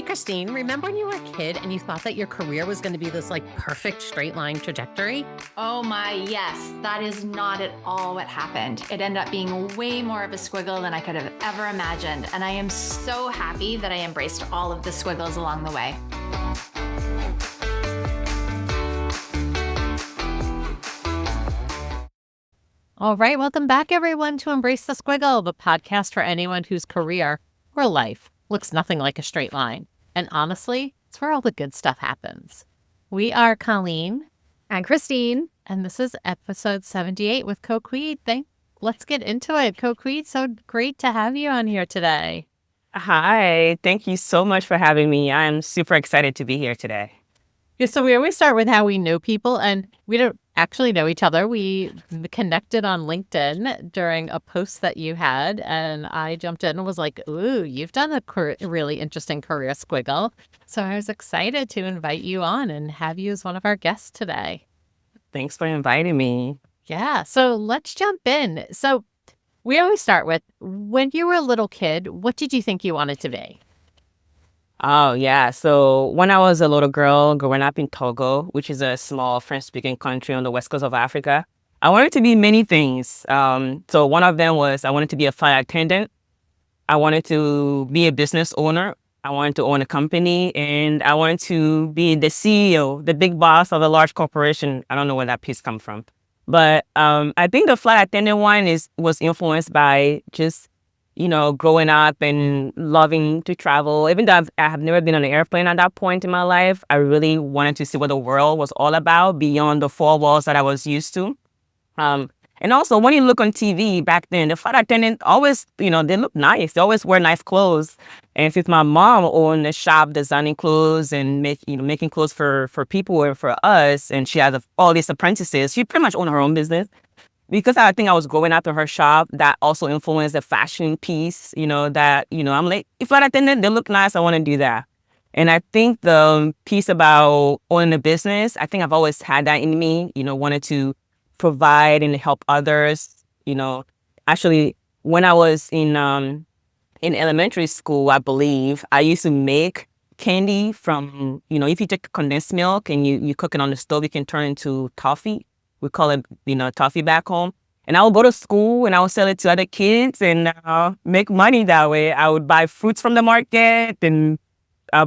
Christine, remember when you were a kid and you thought that your career was going to be this like perfect straight line trajectory? Oh my, yes. That is not at all what happened. It ended up being way more of a squiggle than I could have ever imagined. And I am so happy that I embraced all of the squiggles along the way. All right, welcome back everyone to Embrace the Squiggle, the podcast for anyone whose career or life looks nothing like a straight line. And honestly, it's where all the good stuff happens. We are Colleen and Christine, and this is episode 78 with Kokui. Let's get into it. Kokui, so great to have you on here today. Hi, thank you so much for having me. I'm super excited to be here today. Yeah, so we always start with how we know people, and we don't actually know each other. We connected on LinkedIn during a post that you had, and I jumped in and was like, ooh, you've done a really interesting career squiggle. So I was excited to invite you on and have you as one of our guests today. Thanks for inviting me. Yeah, so let's jump in. So we always start with, when you were a little kid, what did you think you wanted to be? Oh, yeah. So when I was a little girl growing up in Togo, which is a small French-speaking country on the west coast of Africa, I wanted to be many things. So one of them was I wanted to be a flight attendant. I wanted to be a business owner. I wanted to own a company, and I wanted to be the CEO, the big boss of a large corporation. I don't know where that piece comes from. But I think the flight attendant one was influenced by just growing up and loving to travel. Even though I have never been on an airplane at that point in my life, I really wanted to see what the world was all about beyond the four walls that I was used to. And also, when you look on TV back then, the flight attendant always, they look nice. They always wear nice clothes. And since my mom owned a shop designing clothes and making clothes for people and for us, and she has all these apprentices, she pretty much owned her own business. Because I think I was growing up in her shop, that also influenced the fashion piece, I'm like, if flight attendant, they look nice, I want to do that. And I think the piece about owning a business, I think I've always had that in me, wanted to provide and help others. Actually, when I was in elementary school, I believe, I used to make candy from, if you take condensed milk and you cook it on the stove, you can turn it into toffee. We call it, toffee back home. And I would go to school and I would sell it to other kids and make money that way. I would buy fruits from the market and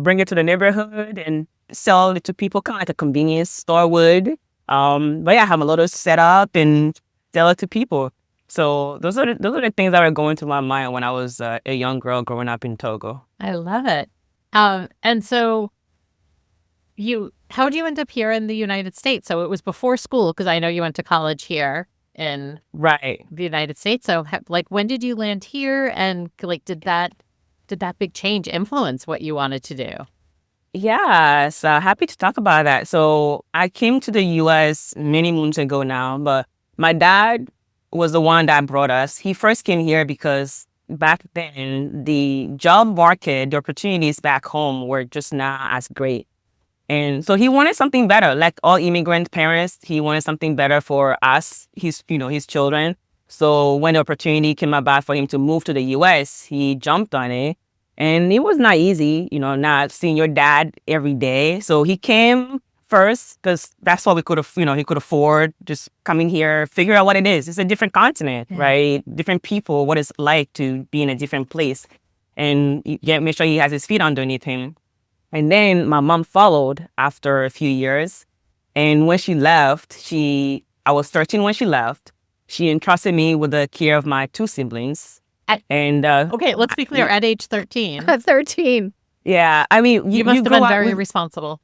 bring it to the neighborhood and sell it to people, kind of like a convenience store would. But yeah, have a little setup and sell it to people. So those are the things that were going through my mind when I was a young girl growing up in Togo. I love it. And so how did you end up here in the United States? So it was before school, because I know you went to college here in the United States. So when did you land here? And did that big change influence what you wanted to do? Yes, happy to talk about that. So I came to the U.S. many moons ago now, but my dad was the one that brought us. He first came here because back then the job market, the opportunities back home were just not as great. And so he wanted something better. Like all immigrant parents, he wanted something better for us, his children. So when the opportunity came about for him to move to the U.S., he jumped on it. And it was not easy, not seeing your dad every day. So he came first because that's what he could afford, just coming here, figure out what it is. It's a different continent, right? Different people, what it's like to be in a different place. And make sure he has his feet underneath him. And then my mom followed after a few years. And when she left, I was 13 when she left. She entrusted me with the care of my two siblings. Okay, let's be clear, at age 13. At 13. Yeah, I mean, you must have been very responsible.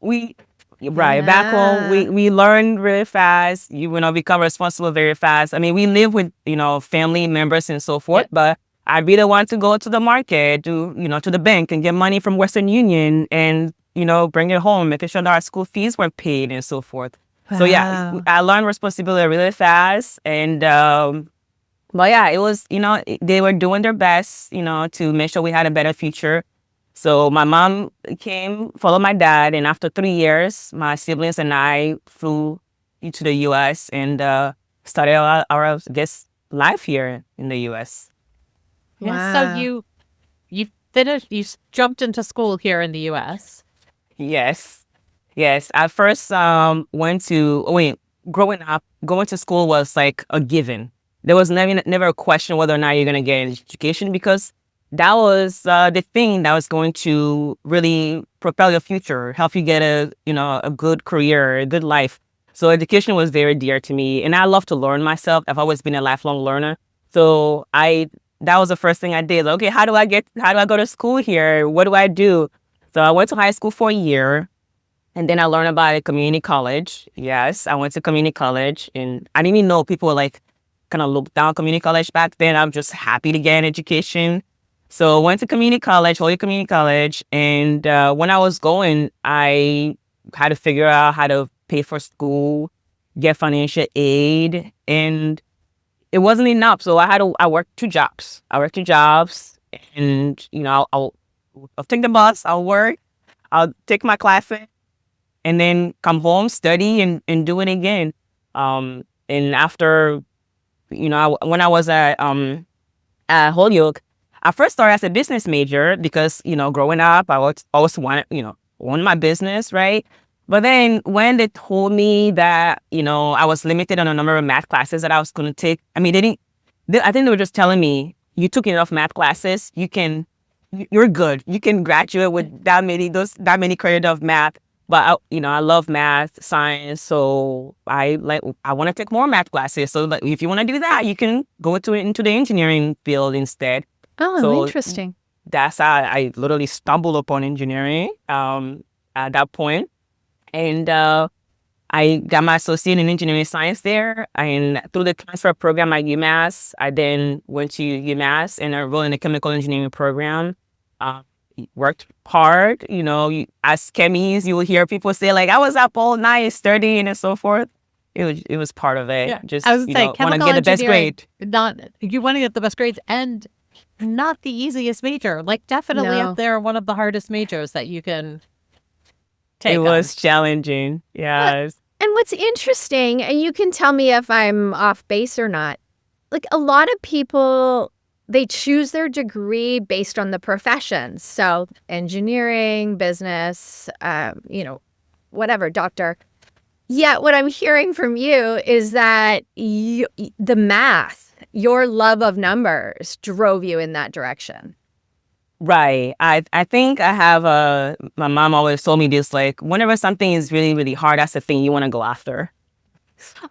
Back home, we learn really fast. You become responsible very fast. I mean, we live with, family members and so forth, but I'd be the one to go to the market, to the bank and get money from Western Union and, bring it home, making sure that our school fees were paid and so forth. Wow. So yeah, I learned responsibility really fast. And, but yeah, it was, they were doing their best, to make sure we had a better future. So my mom followed my dad. And after 3 years, my siblings and I flew to the U.S. and started our life here in the U.S. Yeah. Wow. So finished, jumped into school here in the U.S. Yes. Yes. I first growing up, going to school was like a given. There was never a question whether or not you're going to get an education, because that was the thing that was going to really propel your future, help you get a good career, a good life. So education was very dear to me, and I love to learn myself. I've always been a lifelong learner. So that was the first thing I did. Like, okay, how do I go to school here? What do I do? So I went to high school for a year, and then I learned about a community college. Yes, I went to community college, and I didn't even know people like kind of looked down community college back then. I'm just happy to get an education. So I went to community college, Holy Community College, and when I was going, I had to figure out how to pay for school, get financial aid, and it wasn't enough. So I worked two jobs. And I'll take the bus, I'll work, I'll take my classes, and then come home, study, and do it again. And after, when I was at Holyoke, I first started as a business major because, growing up, I always wanted, own my business, right? But then when they told me that, I was limited on a number of math classes that I was going to take, I mean, I think they were just telling me, you took enough math classes, you're good. You can graduate with that many credit of math. But I love math, science, so I want to take more math classes. So like, if you want to do that, you can go into the engineering field instead. Oh, So interesting. that's how I literally stumbled upon engineering at that point. And I got my associate in engineering science there. And through the transfer program at UMass, I then went to UMass and enrolled in the chemical engineering program. Worked hard, as chemies, you will hear people say like, I was up all night studying and so forth. It was part of it. Yeah. Just, I was saying, want to chemical get the best engineering, grade. you want to get the best grades, and not the easiest major. Like, definitely No. up there, one of the hardest majors that you can take It on. was challenging. Yes. And what's interesting, and you can tell me if I'm off base or not, like a lot of people, they choose their degree based on the professions. So engineering, business, whatever, doctor. Yet what I'm hearing from you is that the math, your love of numbers drove you in that direction. Right. I think I have my mom always told me this, like, whenever something is really, really hard, that's the thing you want to go after.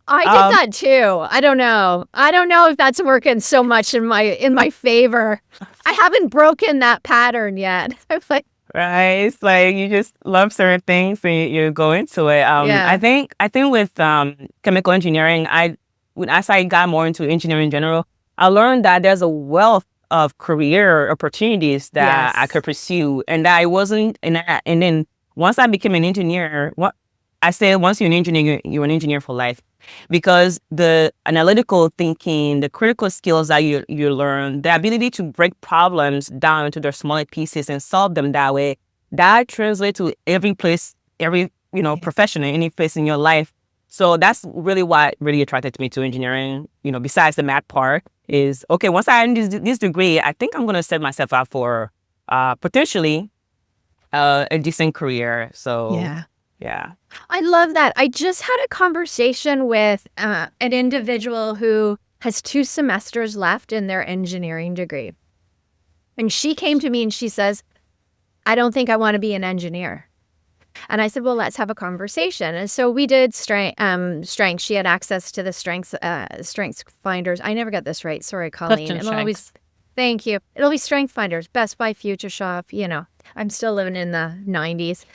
I did that too. I don't know. I don't know if that's working so much in my favor. I haven't broken that pattern yet. I'm like, Right. It's like you just love certain things and you go into it. Yeah. I think with chemical engineering, as I got more into engineering in general, I learned that there's a wealth of career opportunities that I Yes. could pursue, and that I wasn't. And then once I became an engineer, once you're an engineer, you're an engineer for life, because the analytical thinking, the critical skills that you learn, the ability to break problems down into their smaller pieces and solve them that way, that translates to every place, every profession, any place in your life. So that's really what really attracted me to engineering. Besides the math part, is okay. Once I end this degree, I think I'm going to set myself up for potentially a decent career. So yeah. I love that. I just had a conversation with an individual who has 2 semesters left in their engineering degree. And she came to me and she says, I don't think I want to be an engineer. And I said, well, let's have a conversation. And so we did strength. She had access to the strengths finders. I never got this right. Sorry, Colleen. Clifton Strengths. Thank you. It'll be strength finders, Best Buy, Future Shop. I'm still living in the 90s.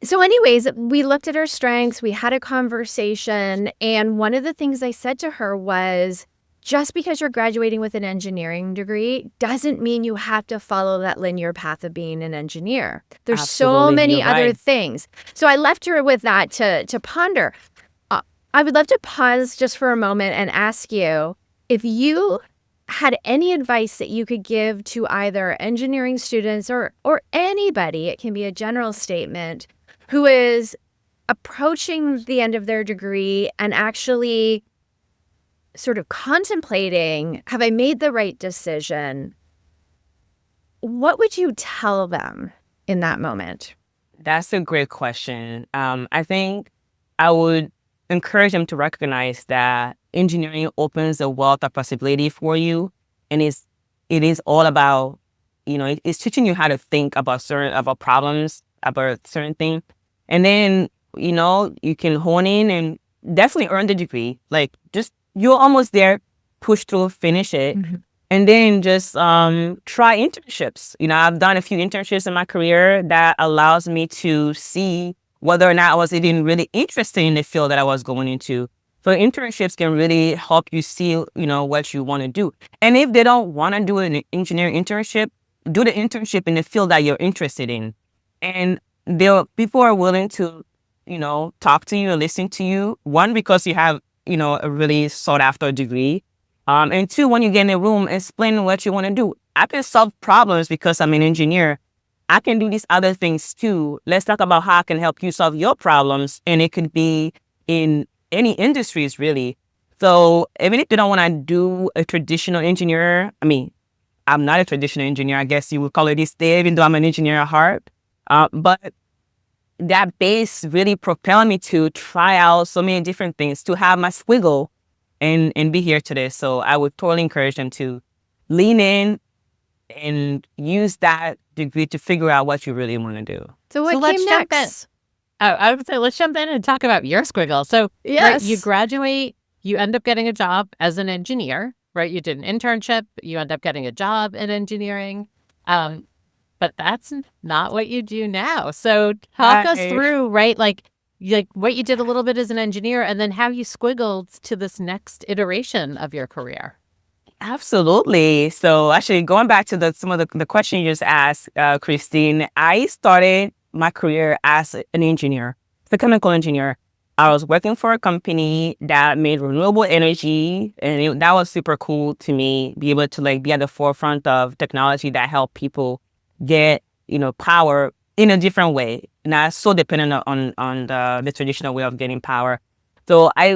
So anyways, we looked at her strengths. We had a conversation. And one of the things I said to her was, just because you're graduating with an engineering degree doesn't mean you have to follow that linear path of being an engineer. There's so Absolutely, many you're other right. things. So I left her with that to ponder. I would love to pause just for a moment and ask you if you had any advice that you could give to either engineering students or anybody, it can be a general statement, who is approaching the end of their degree and actually sort of contemplating, have I made the right decision? what would you tell them in that moment? That's a great question. I think I would encourage them to recognize that engineering opens a wealth of possibility for you, and it is all about, it's teaching you how to think about problems, about certain things, and then you can hone in and definitely earn the degree. Like, just you're almost there, push through, finish it. And then just try internships. I've done a few internships in my career that allows me to see whether or not I was even really interested in the field that I was going into. So internships can really help you see, what you want to do. And if they don't want to do an engineering internship, do the internship in the field that you're interested in. And people are willing to, talk to you and listen to you. One, because you have, a really sought after degree. And two, when you get in a room, explain what you want to do. I can solve problems because I'm an engineer. I can do these other things too. Let's talk about how I can help you solve your problems. And it could be in any industries, really. So even if you don't want to do a traditional engineer, I'm not a traditional engineer, I guess you would call it this day, even though I'm an engineer at heart. But that base really propelled me to try out so many different things, to have my squiggle and be here today. So I would totally encourage them to lean in and use that degree to figure out what you really want to do. So what let's came jump in. next? Oh, I would say let's jump in and talk about your squiggle. So right, you graduate, you end up getting a job as an engineer, right? You did an internship, you end up getting a job in engineering. But that's not what you do now. So talk us through, right? Like what you did a little bit as an engineer and then how you squiggled to this next iteration of your career. Absolutely. So actually going back to some of the question you just asked, Christine, I started my career as an engineer, a chemical engineer. I was working for a company that made renewable energy, and that was super cool to me, be able to be at the forefront of technology that help people get, power in a different way. Not so dependent on the traditional way of getting power. So I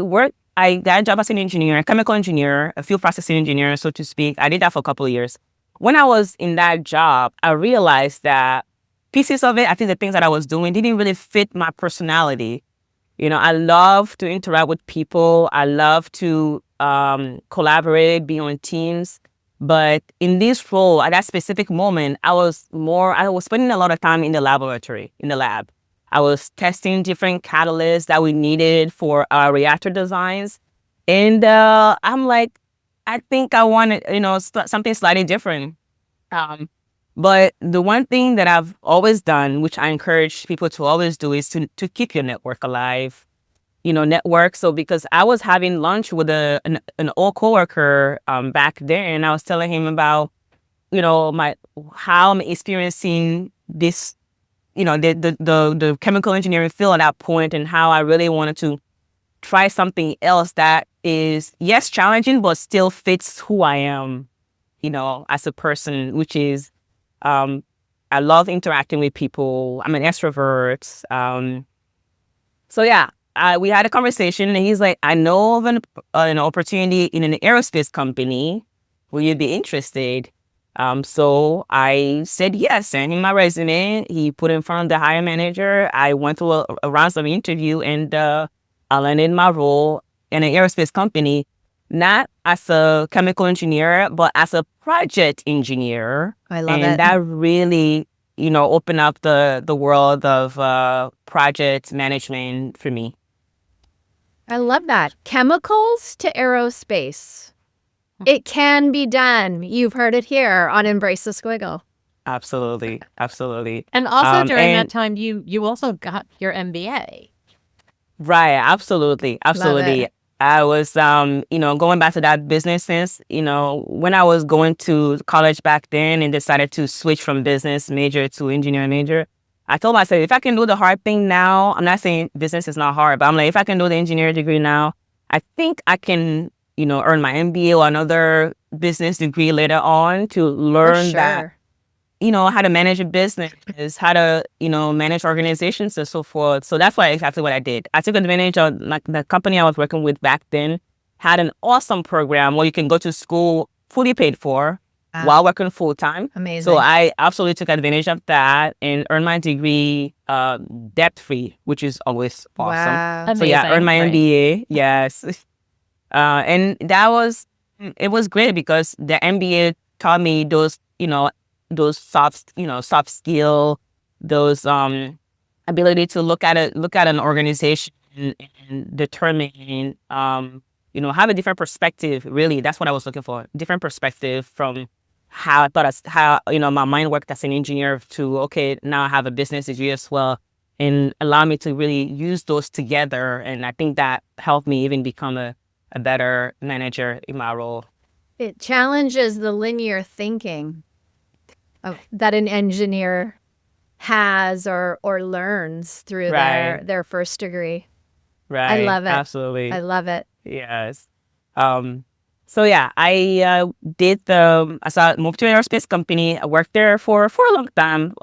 got a job as an engineer, a chemical engineer, a field processing engineer, so to speak. I did that for a couple of years. When I was in that job, I realized that pieces of it, I think the things that I was doing didn't really fit my personality. I love to interact with people. I love to collaborate, be on teams. But in this role, at that specific moment, I was spending a lot of time in the laboratory, in the lab. I was testing different catalysts that we needed for our reactor designs. And I'm like, I think I wanted, something slightly different. But the one thing that I've always done, which I encourage people to always do, is to keep your network alive. Network. So because I was having lunch with an old coworker back there, and I was telling him about, how I'm experiencing this, the chemical engineering field at that point, and how I really wanted to try something else that is, yes, challenging, but still fits who I am, as a person, which is, I love interacting with people. I'm an extrovert. So yeah, we had a conversation, and he's like, I know of an opportunity in an aerospace company. Will you be interested? So I said yes, sent him my resume. He put it in front of the hiring manager. I went through a round of interview, and I landed my role in an aerospace company, not as a chemical engineer, but as a project engineer. I love it. And that really, opened up the world of project management for me. I love that. Chemicals to aerospace. It can be done. You've heard it here on Embrace the Squiggle. Absolutely. Absolutely. And also during that time, you also got your MBA. Right. Absolutely. Absolutely. I was, going back to that business sense, when I was going to college back then and decided to switch from business major to engineering major, I told myself, if I can do the hard thing now, I'm not saying business is not hard, but I'm like, if I can do the engineering degree now, I think I can, earn my MBA or another business degree later on to learn that, how to manage a business, how to, manage organizations and so forth. So that's exactly what I did. I took advantage of the company I was working with back then had an awesome program where you can go to school fully paid for. while working full time. Amazing. So I absolutely took advantage of that and earned my degree debt free, which is always awesome. Wow. So yeah, earned my Amazing, right. MBA. Yes. And it was great because the MBA taught me those, those soft skill, those ability to look at an organization and determine, have a different perspective. Really, that's what I was looking for. Different perspective from how I thought, how my mind worked as an engineer to, okay, now I have a business degree as well, and allow me to really use those together. And I think that helped me even become a better manager in my role. It challenges the linear thinking that an engineer has or learns through Right. their first degree. Right. I love it. Absolutely. I love it. Yes. So yeah, I did I moved to an aerospace company. I worked there for a long time.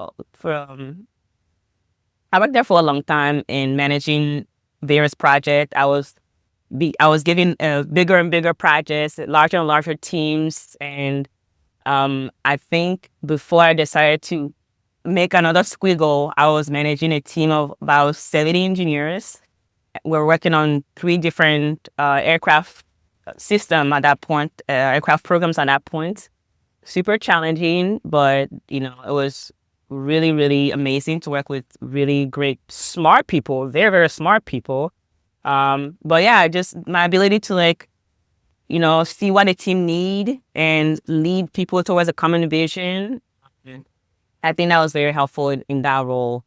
I worked there for a long time in managing various projects. I was given bigger and bigger projects, larger and larger teams, and I think before I decided to make another squiggle, I was managing a team of about 70 engineers. We're working on 3 different aircraft system at that point, aircraft programs at that point. Super challenging, but it was really, really amazing to work with really great, smart people, very, very smart people. But yeah, just my ability to see what a team need and lead people towards a common vision. I think that was very helpful in that role.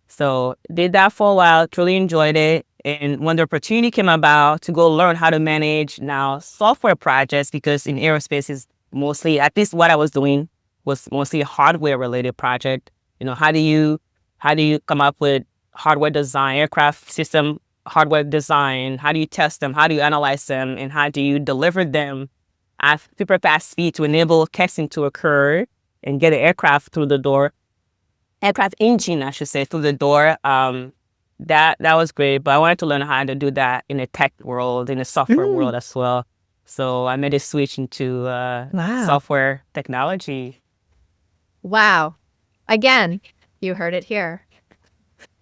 So did that for a while, truly enjoyed it. And when the opportunity came about to go learn how to manage now software projects, because in aerospace is mostly, at least what I was doing was mostly a hardware related project. How do you come up with hardware design, aircraft system hardware design? How do you test them? How do you analyze them? And how do you deliver them at super fast speed to enable testing to occur and get an aircraft through the door? Aircraft engine, I should say, through the door. That was great, but I wanted to learn how to do that in a tech world, in a software world as well. So I made a switch into software technology. Wow. Again, you heard it here.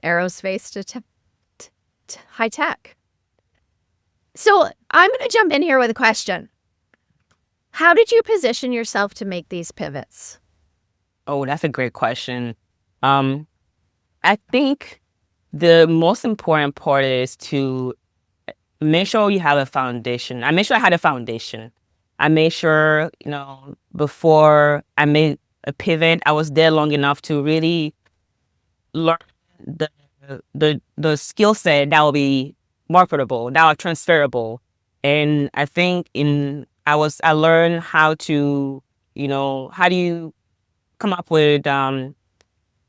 Aerospace to high tech. So I'm going to jump in here with a question. How did you position yourself to make these pivots? Oh, that's a great question. I think the most important part is to make sure you have a foundation. I made sure I had a foundation. I made sure, before I made a pivot, I was there long enough to really learn the skill set that will be marketable, that are transferable. And I think I learned how to, how do you come up with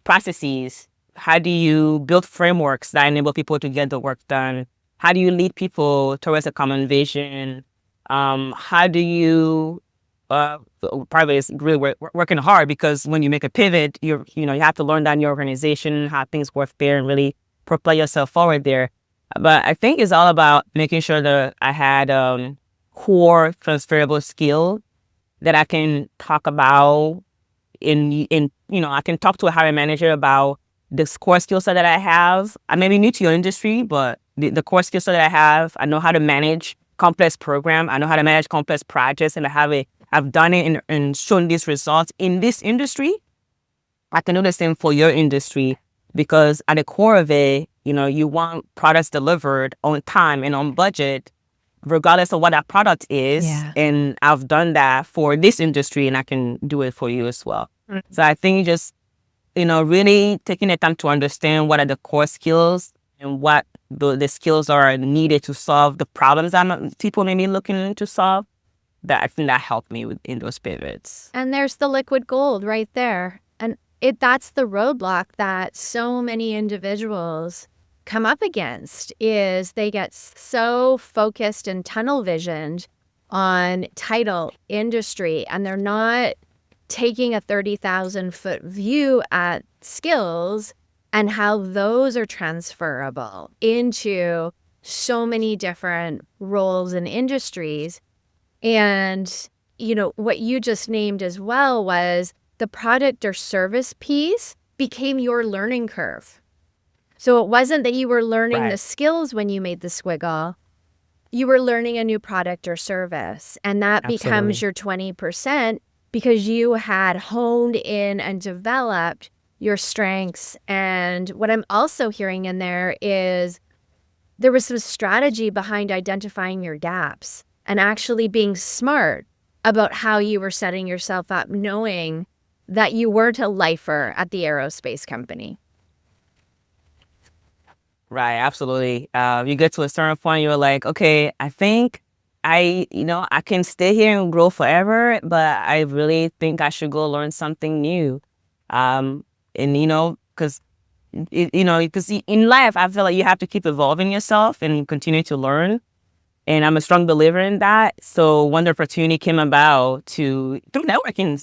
processes? How do you build frameworks that enable people to get the work done? How do you lead people towards a common vision? How do you probably is really working hard, because when you make a pivot, you have to learn that in your organization, how things work there, and really propel yourself forward there. But I think it's all about making sure that I had core transferable skill that I can talk about I can talk to a hiring manager about the core skill set that I have. I may be new to your industry, but the core skill set that I have, I know how to manage complex program. I know how to manage complex projects, and I've done it and shown these results in this industry. I can do the same for your industry, because at the core of it, you want products delivered on time and on budget, regardless of what that product is. Yeah. And I've done that for this industry, and I can do it for you as well. So I think just, really taking the time to understand what are the core skills and what the skills are needed to solve the problems that people may be looking to solve. That I think that helped me in those pivots. And there's the liquid gold right there. And that's the roadblock that so many individuals come up against, is they get so focused and tunnel visioned on title, industry, and they're not taking a 30,000-foot view at skills and how those are transferable into so many different roles and industries. And what you just named as well was the product or service piece became your learning curve. So it wasn't that you were learning the Right. skills when you made the squiggle. You were learning a new product or service, and that becomes Absolutely. your 20% because you had honed in and developed your strengths. And what I'm also hearing in there is there was some strategy behind identifying your gaps and actually being smart about how you were setting yourself up, knowing that you weren't a lifer at the aerospace company. Right, absolutely. You get to a certain point, you're like, okay, I think I can stay here and grow forever, but I really think I should go learn something new. And because because in life, I feel like you have to keep evolving yourself and continue to learn. And I'm a strong believer in that. So when the opportunity came about through networking,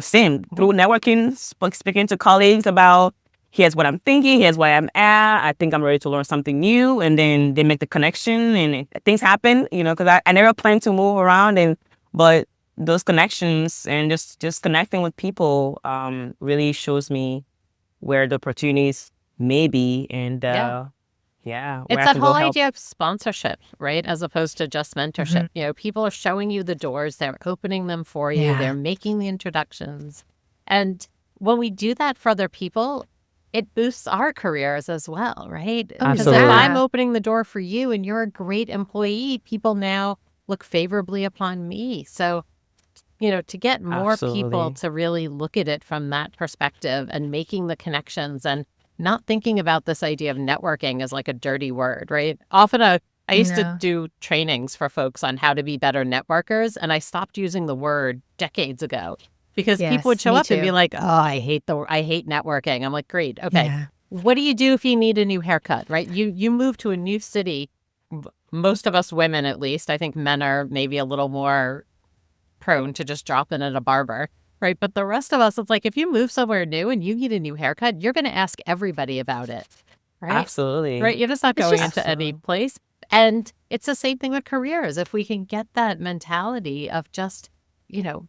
same through networking, speaking to colleagues about here's what I'm thinking, here's where I'm at. I think I'm ready to learn something new, and then they make the connection, and things happen. Because I never planned to move around, but those connections and just connecting with people really shows me where the opportunities may be, and Yeah. yeah, where It's I that can go whole help. idea of sponsorship, right? As opposed to just mentorship. People are showing you the doors, they're opening them for you, they're making the introductions. And when we do that for other people, it boosts our careers as well, right? Oh, Because if Absolutely. I'm yeah. opening the door for you and you're a great employee, people now look favorably upon me. So, to get more people Absolutely. to really look at it from that perspective and making the connections and not thinking about this idea of networking as like a dirty word, right? Often I used to No. do trainings for folks on how to be better networkers, and I stopped using the word decades ago because people would Yes, show me up and be too. like, "Oh, I hate networking." I'm like, "Great. Okay. Yeah. What do you do if you need a new haircut?" Right? You move to a new city. Most of us women, at least, I think men are maybe a little more prone to just drop in at a barber, right? But the rest of us, it's like if you move somewhere new and you need a new haircut, you're going to ask everybody about it, right? Absolutely. Right? You're just not It's going just into any Absolutely. place. And it's the same thing with careers. If we can get that mentality of just,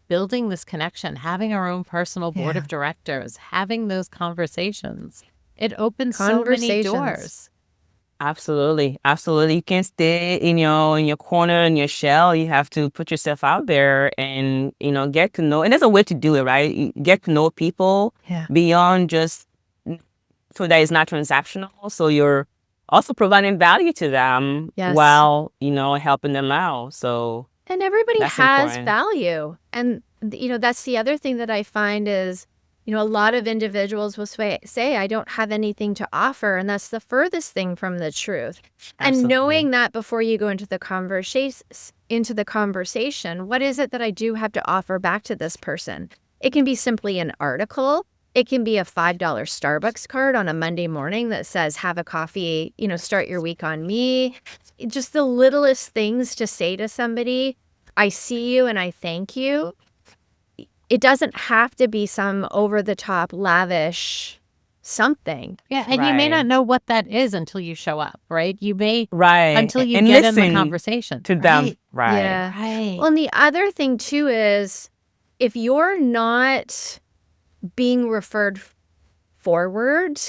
building this connection, having our own personal board Yeah. of directors, having those conversations, it opens so many Conversations. doors. Absolutely. Absolutely. You can't stay in your corner in your shell. You have to put yourself out there and, get to know. And there's a way to do it, right? You get to know people Yeah. beyond just so that it's not transactional. So you're also providing value to them Yes. while, helping them out. So And everybody that's has important. value. And, that's the other thing that I find is, a lot of individuals will say, I don't have anything to offer. And that's the furthest thing from the truth. And Absolutely. knowing that before you go into the conversation, what is it that I do have to offer back to this person? It can be simply an article. It can be a $5 Starbucks card on a Monday morning that says, have a coffee, start your week on me. Just the littlest things to say to somebody. I see you and I thank you. It doesn't have to be some over the top lavish something. Yeah. And you may not Right. know what that is until you show up, right? You may Right. until you And get in the listen conversation. to them. Right. Right. Yeah. Right. Well, and the other thing too is if you're not being referred forward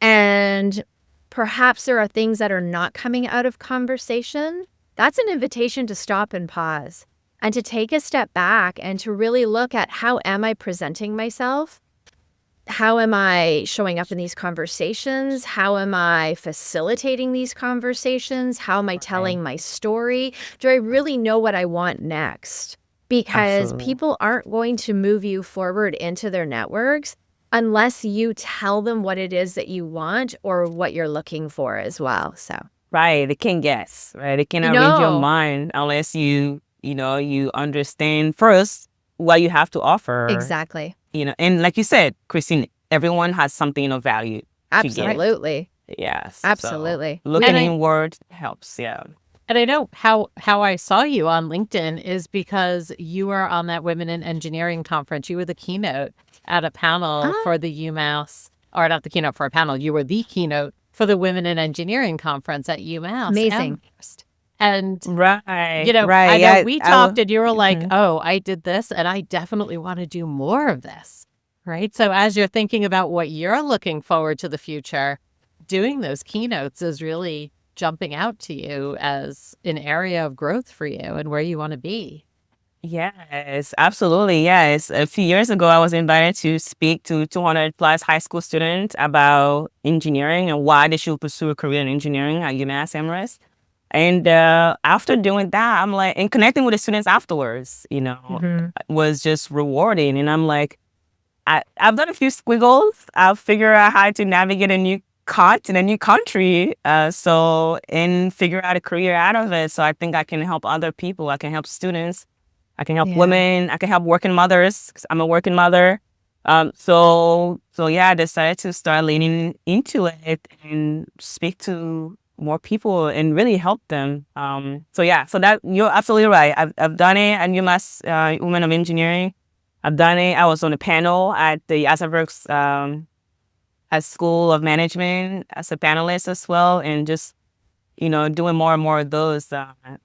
and perhaps there are things that are not coming out of conversation, that's an invitation to stop and pause and to take a step back and to really look at how am I presenting myself? How am I showing up in these conversations? How am I facilitating these conversations? How am I telling Right. my story? Do I really know what I want next? Because Absolutely. people aren't going to move you forward into their networks unless you tell them what it is that you want or what you're looking for as well. So, Right. They can't guess, right? They cannot read your no, mind unless you understand first what you have to offer. exactly. And like you said, Christine, everyone has something of value to give. Absolutely. Yes. So Absolutely. looking And inward helps. Yeah. I know how I saw you on LinkedIn is because you were on that Women in Engineering conference. You were the keynote at a panel Ah, for the UMass, or not the keynote for a panel. You were the keynote for the Women in Engineering conference at UMass amazing. Amherst. And, Right. I Right. know Yeah. we I talked will. and you were like, Mhm. oh, I did this and I definitely want to do more of this. Right. So as you're thinking about what you're looking forward to the future, doing those keynotes is really jumping out to you as an area of growth for you and where you want to be. Yes, absolutely. Yes. A few years ago, I was invited to speak to 200 plus high school students about engineering and why they should pursue a career in engineering at UMass Amherst. And after doing that, I'm like, and connecting with the students afterwards, Mhm. was just rewarding. And I'm like, I've done a few squiggles. I've figured out how to navigate a new in a new country. And figure out a career out of it. So I think I can help other people. I can help students. I can help Yeah. women. I can help working mothers 'cause I'm a working mother. So yeah, I decided to start leaning into it and speak to more people and really help them. So that you're absolutely right. I've done it at UMass Women of Engineering. I've done it. I was on a panel at the Asperger's at School of Management as a panelist as well, and just doing more and more of those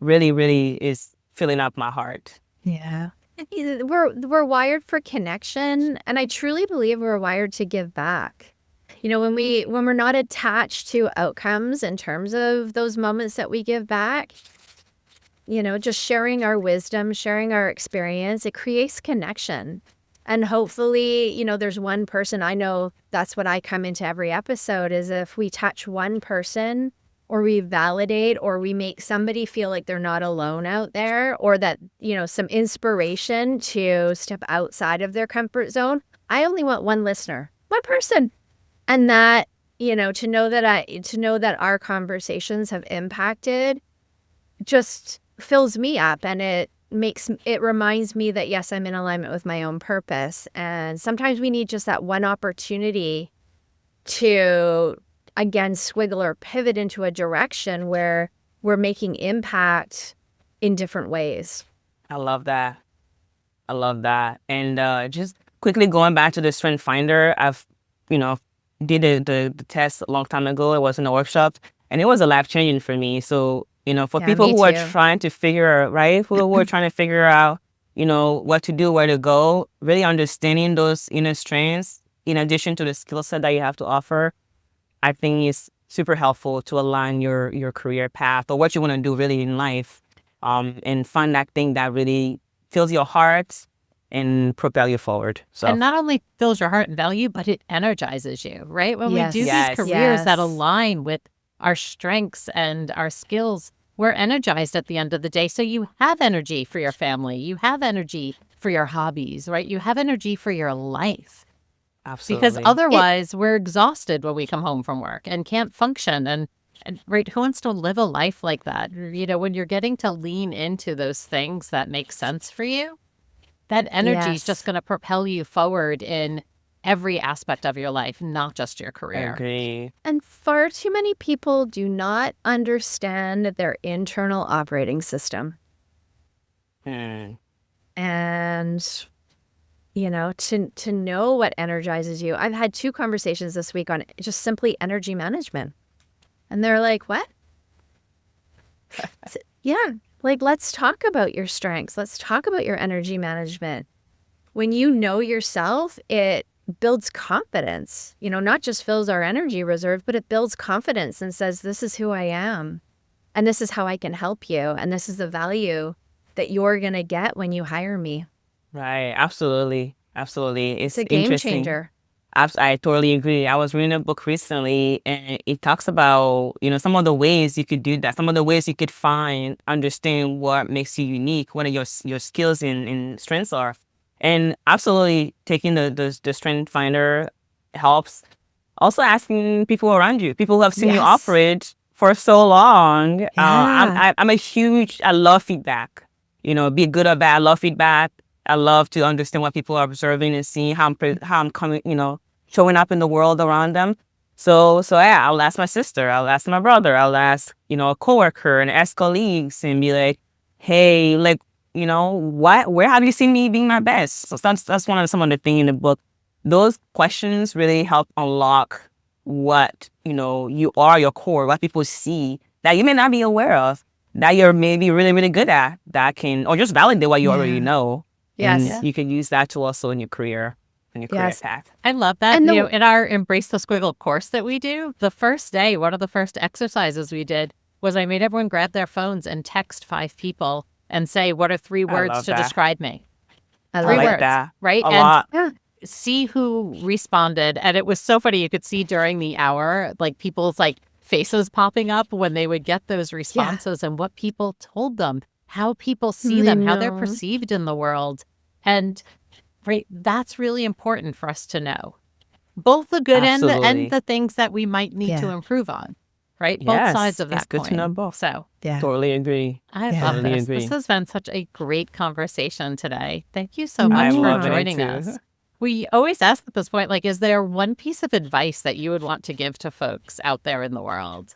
really, really is filling up my heart. Yeah. We're wired for connection, and I truly believe we're wired to give back. When we're not attached to outcomes in terms of those moments that we give back, just sharing our wisdom, sharing our experience, it creates connection. And hopefully, there's one person. I know that's what I come into every episode is if we touch one person or we validate or we make somebody feel like they're not alone out there or that, some inspiration to step outside of their comfort zone. I only want one listener, one person. And that, to know that our conversations have impacted just fills me up, and it reminds me that yes, I'm in alignment with my own purpose. And sometimes we need just that one opportunity to again swiggle or pivot into a direction where we're making impact in different ways. I love that. I love that. And just quickly going back to the Strength Finder, I've, you know, did the test a long time ago. It was in a workshop, and it was a life changing for me. So, for Yeah, people me who are too. trying to figure, right, who are trying to figure out, what to do, where to go, really understanding those inner strengths, in addition to the skill set that you have to offer, I think is super helpful to align your career path or what you want to do really in life, and find that thing that really fills your heart and propel you forward. And So not only fills your heart and value, but it energizes you, right? When we do Yes. these yes, careers that Yes. align with our strengths and our skills, we're energized at the end of the day. So you have energy for your family, you have energy for your hobbies, right? You have energy for your life. Because absolutely. otherwise, we're exhausted when we come home from work and can't function. And right, who wants to live a life like that? When you're getting to lean into those things that make sense for you, that energy is just Yes. going to propel you forward in every aspect of your life, not just your I career. agree. And far too many people do not understand their internal operating system. Hmm. And to know what energizes you. I've had 2 conversations this week on just simply energy management. And they're like, "What?" Yeah, like let's talk about your strengths. Let's talk about your energy management. When you know yourself, it builds confidence. Not just fills our energy reserve, but it builds confidence and says, "This is who I am, and this is how I can help you, and this is the value that you're going to get when you hire me." Right. Absolutely. Absolutely. It's It's a game interesting. changer. I totally agree. I was reading a book recently, and it talks about, some of the ways you could do that, some of the ways you could understand what makes you unique, what are your skills and strengths are. And absolutely taking the strength finder helps. Also asking people around you, people who have seen you Yes. operate for so long. Yeah. I love feedback. Be it good or bad, I love feedback. I love to understand what people are observing and seeing how I'm coming, showing up in the world around them. So yeah, I'll ask my sister, I'll ask my brother, I'll ask, a coworker and ask colleagues and be like, hey, like, where have you seen me being my best? So that's one of some of the things in the book. Those questions really help unlock what, you are, your core, what people see that you may not be aware of that you're maybe really, really good at that can, or just validate what you already know. Yes. And you can use that to also in your career Yes. path. I love that. And You the- know, in our Embrace the Squiggle course that we do, the first day, one of the first exercises we did was I made everyone grab their phones and text 5 people and say, what are 3 words love to that. describe me? I 3 love like it. words, that. right? A And lot. Yeah. see who responded. And it was so funny. You could see during the hour, like people's like faces popping up when they would get those responses and what people told them, how people see I them, how they're know. perceived in the world. And right, that's really important for us to know. Both the good and Absolutely. the things that we might need to Yeah. improve on. Right? Yes, Both sides of it's that good coin. to know both. So Yeah. Totally agree. I Yeah. love Totally this. agree. This has been such a great conversation today. Thank you so I'm much for loving it joining too. us. We always ask at this point, like, is there one piece of advice that you would want to give to folks out there in the world?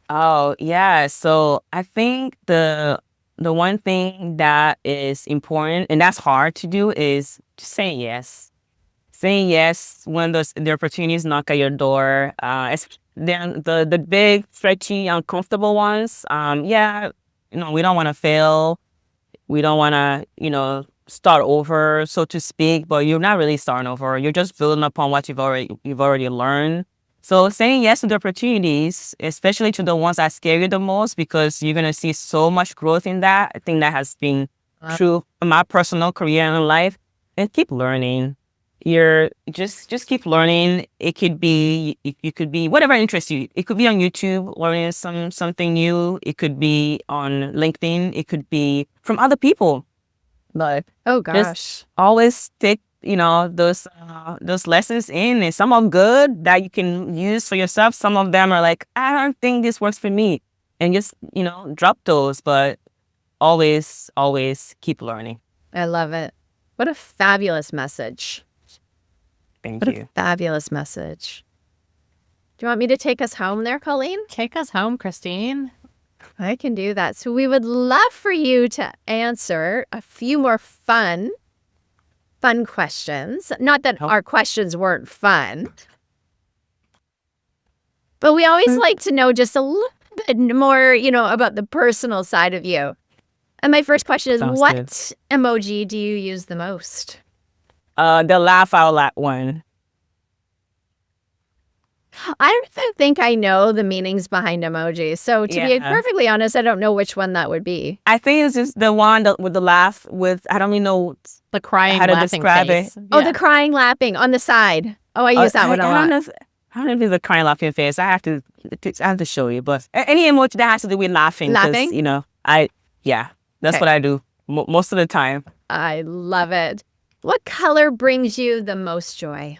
Oh, yeah. So I think the one thing that is important and that's hard to do is just saying yes. Saying yes when the opportunities knock at your door. Then the big, stretchy, uncomfortable ones. Yeah, we don't want to fail. We don't want to, start over, so to speak. But you're not really starting over. You're just building upon what you've already learned. So saying yes to the opportunities, especially to the ones that scare you the most, because you're gonna see so much growth in that. I think that has been true in my personal career and life. And keep learning. You're just keep learning. It could be whatever interests you. It could be on YouTube learning something new. It could be on LinkedIn. It could be from other people. But Oh just gosh. always take those lessons in, and some are good that you can use for yourself. Some of them are like, I don't think this works for me, and just drop those. But always keep learning. I love it. What a fabulous message. Thank What you. a fabulous message. Do you want me to take us home there, Colleen? Take us home, Christine. I can do that. So we would love for you to answer a few more fun questions. Not that our questions weren't fun, but we always like to know just a little bit more, about the personal side of you. And my first question is, Sounds what good. emoji do you use the most? The laugh out loud one. I don't think I know the meanings behind emojis. So to be Yeah. perfectly honest, I don't know which one that would be. I think it's just the one with the laugh with, I don't even know The crying, how to laughing describe face. Oh, Yeah. the crying, laughing on the side. Oh, I use that one a I lot. don't know if it's a crying laughing face. I have to show you. But any emoji that has to do with laughing. 'Cause, Laughing? that's Okay. what I do most of the time. I love it. What color brings you the most joy?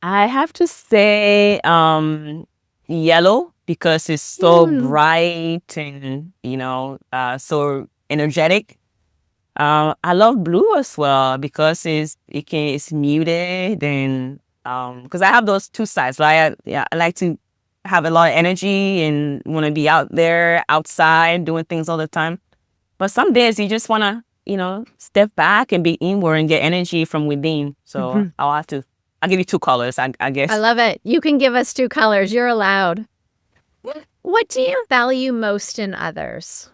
I have to say yellow because it's so bright and so energetic. I love blue as well because it's muted and because I have those two sides. Right? I like to have a lot of energy and want to be out there outside doing things all the time. But some days you just want to step back and be inward and get energy from within. So I'll give you 2 colors, I guess. I love it. You can give us 2 colors. You're allowed. What do you value most in others?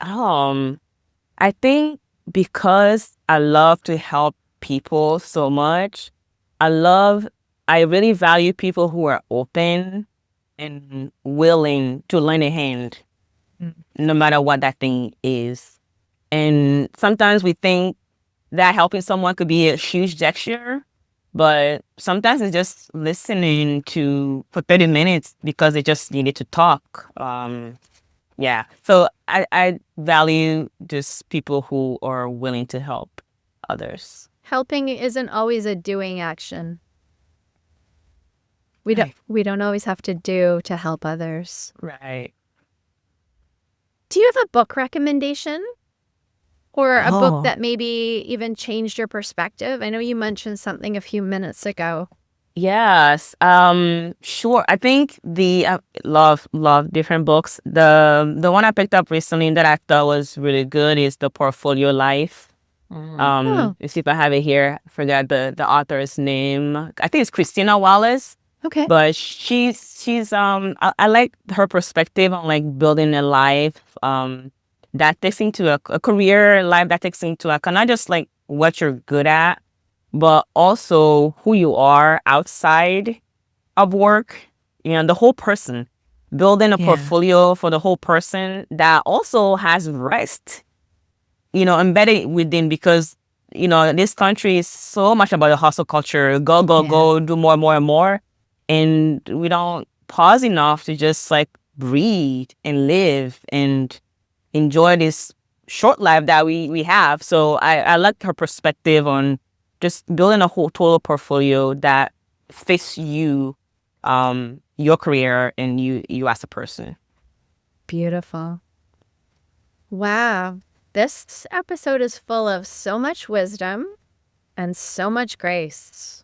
I think because I love to help people so much, I really value people who are open and willing to lend a hand, no matter what that thing is. And sometimes we think that helping someone could be a huge gesture, but sometimes it's just listening for 30 minutes because they just needed to talk. Yeah. So I value just people who are willing to help others. Helping isn't always a doing action. We don't always have to do to help others. Right. Do you have a book recommendation? Or a Oh. book that maybe even changed your perspective? I know you mentioned something a few minutes ago. Yes. Sure. I think love different books. The one I picked up recently that I thought was really good is The Portfolio Life. Oh. Let's see if I have it here. I forgot the author's name. I think it's Christina Wallace. Okay. But I like her perspective on like building a life that takes into a career life that takes into account not just like what you're good at, but also who you are outside of work, the whole person, building a Yeah. portfolio for the whole person that also has rest, embedded within, because, this country is so much about the hustle culture, go, go, Yeah. go, do more, more and more. And we don't pause enough to just like breathe and live and enjoy this short life that we have. So I like her perspective on just building a whole total portfolio that fits you, your career and you as a person. Beautiful. Wow. This episode is full of so much wisdom and so much grace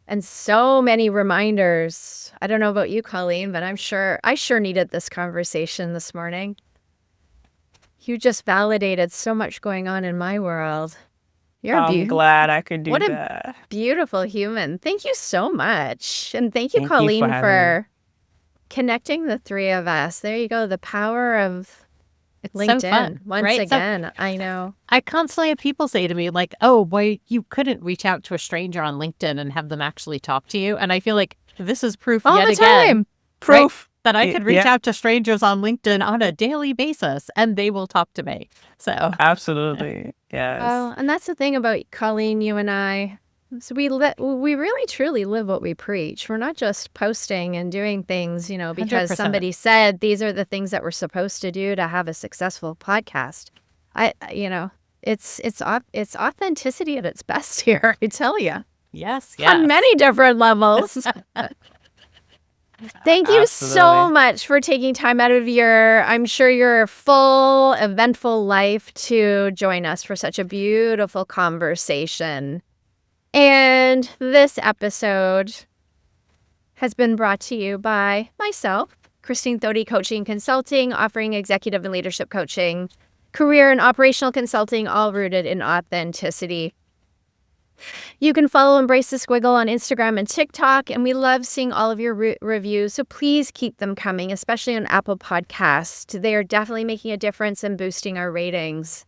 and so many reminders. I don't know about you, Colleen, but I sure needed this conversation this morning. You just validated so much going on in my world. You're I'm glad I could do What a that. beautiful human. Thank you so much. And thank you, Thank you Colleen, for for connecting the three of us. There you go. The power of It's LinkedIn. so fun. Once right? again, I know. I constantly have people say to me, like, oh, boy, you couldn't reach out to a stranger on LinkedIn and have them actually talk to you. And I feel like this is proof All yet the again. time. Proof. That I could reach Yeah. out to strangers on LinkedIn on a daily basis and they will talk to me. So Absolutely. Yes. Well, and that's the thing about Colleen, you and I. So we really truly live what we preach. We're not just posting and doing things, because 100%. somebody said these are the things that we're supposed to do to have a successful podcast. It's authenticity at its best here, I tell you, yes. on many different levels. Thank you so Absolutely. much for taking time out of I'm sure your full, eventful life to join us for such a beautiful conversation. And this episode has been brought to you by myself, Christine Thody Coaching Consulting, offering executive and leadership coaching, career and operational consulting, all rooted in authenticity. You can follow Embrace the Squiggle on Instagram and TikTok, and we love seeing all of your reviews, so please keep them coming, especially on Apple Podcasts. They are definitely making a difference in boosting our ratings.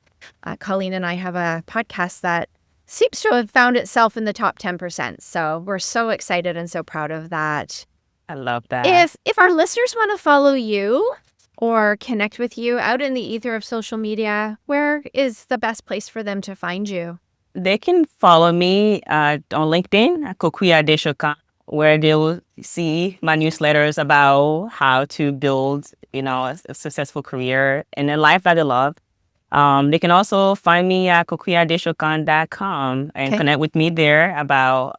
Colleen and I have a podcast that seems to have found itself in the top 10%, so we're so excited and so proud of that. I love that. If our listeners want to follow you or connect with you out in the ether of social media, where is the best place for them to find you? They can follow me on LinkedIn at Kokui Adesokan, where they'll see my newsletters about how to build, a successful career and a life that they love. They can also find me at kokuiadesokan.com and Okay. connect with me there about,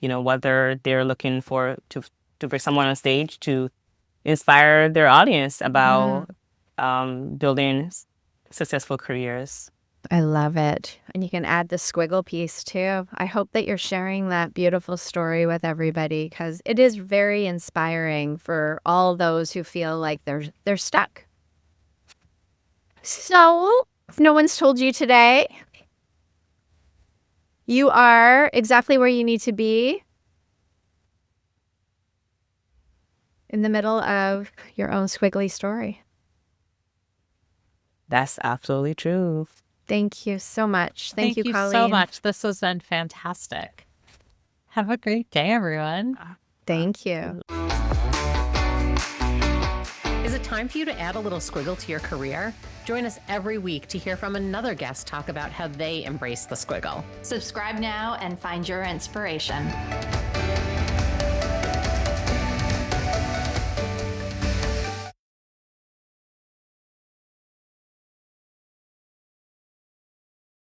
whether they're looking to bring someone on stage to inspire their audience about building successful careers. I love it. And you can add the squiggle piece too. I hope that you're sharing that beautiful story with everybody because it is very inspiring for all those who feel like they're stuck. So, if no one's told you today, you are exactly where you need to be in the middle of your own squiggly story. That's absolutely true. Thank you so much. Thank you, Colleen. so much. This has been fantastic. Have a great day, everyone. Thank you. Is it time for you to add a little squiggle to your career? Join us every week to hear from another guest talk about how they embrace the squiggle. Subscribe now and find your inspiration.